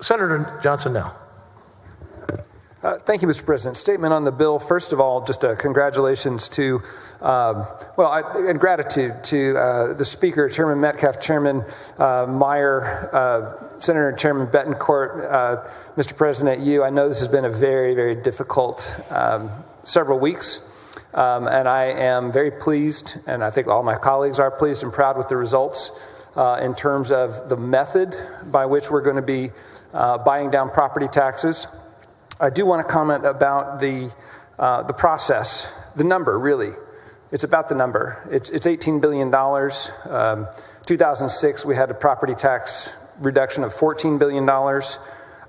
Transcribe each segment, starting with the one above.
Senator Johnson now. Thank you, Mr. President. Statement on the bill. First of all, just congratulations to, and gratitude to the Speaker, Chairman Metcalf, Chairman Meyer, Senator and Chairman Betancourt. Mr. President, I know this has been a very, very difficult several weeks, and I am very pleased, and I think all my colleagues are pleased and proud with the results in terms of the method by which we're going to be buying down property taxes. I do want to comment about the process, the number, really. It's about the number. It's $18 billion. 2006, we had a property tax reduction of $14 billion. I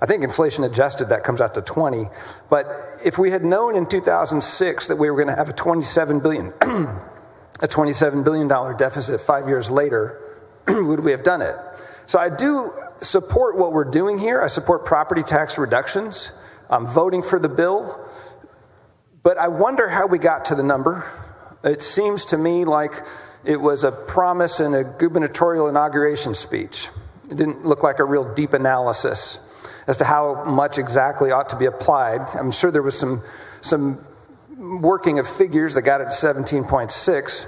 think inflation adjusted, that comes out to 20. But if we had known in 2006 that we were going to have a $27 billion deficit 5 years later, would we have done it? So I do support what we're doing here. I support property tax reductions. I'm voting for the bill, but I wonder how we got to the number. It seems to me like it was a promise in a gubernatorial inauguration speech. It didn't look like a real deep analysis as to how much exactly ought to be applied. I'm sure there was some working of figures that got it to 17.6,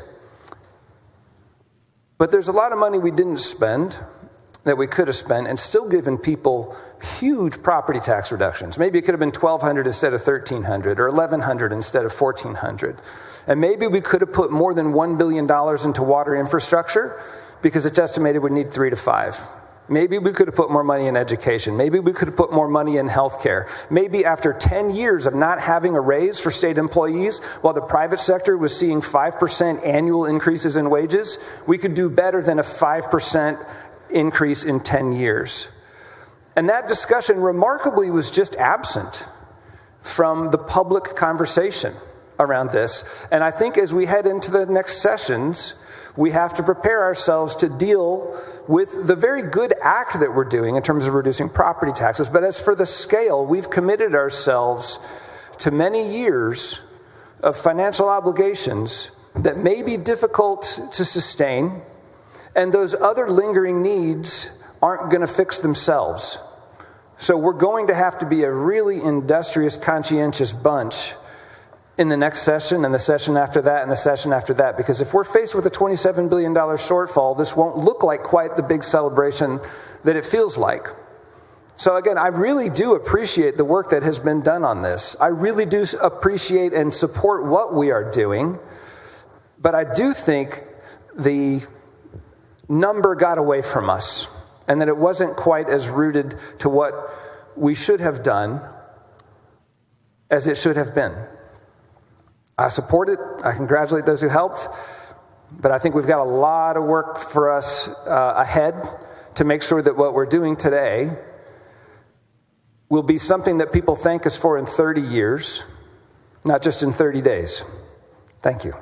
but there's a lot of money we didn't spend that we could have spent and still given people huge property tax reductions. Maybe it could have been $1,200 instead of $1,300 or $1,100 instead of $1,400. And maybe we could have put more than $1 billion into water infrastructure because it's estimated we need 3 to 5. Maybe we could have put more money in education. Maybe we could have put more money in healthcare. Maybe after 10 years of not having a raise for state employees, while the private sector was seeing 5% annual increases in wages, we could do better than a 5% increase in 10 years. And that discussion remarkably was just absent from the public conversation around this. And I think as we head into the next sessions, we have to prepare ourselves to deal with the very good act that we're doing in terms of reducing property taxes. But as for the scale, we've committed ourselves to many years of financial obligations that may be difficult to sustain, and those other lingering needs aren't going to fix themselves. So we're going to have to be a really industrious, conscientious bunch in the next session and the session after that and the session after that, because if we're faced with a $27 billion shortfall, this won't look like quite the big celebration that it feels like. So again, I really do appreciate the work that has been done on this. I really do appreciate and support what we are doing, but I do think the number got away from us and that it wasn't quite as rooted to what we should have done as it should have been. I support it. I congratulate those who helped, but I think we've got a lot of work for us ahead to make sure that what we're doing today will be something that people thank us for in 30 years, not just in 30 days. Thank you.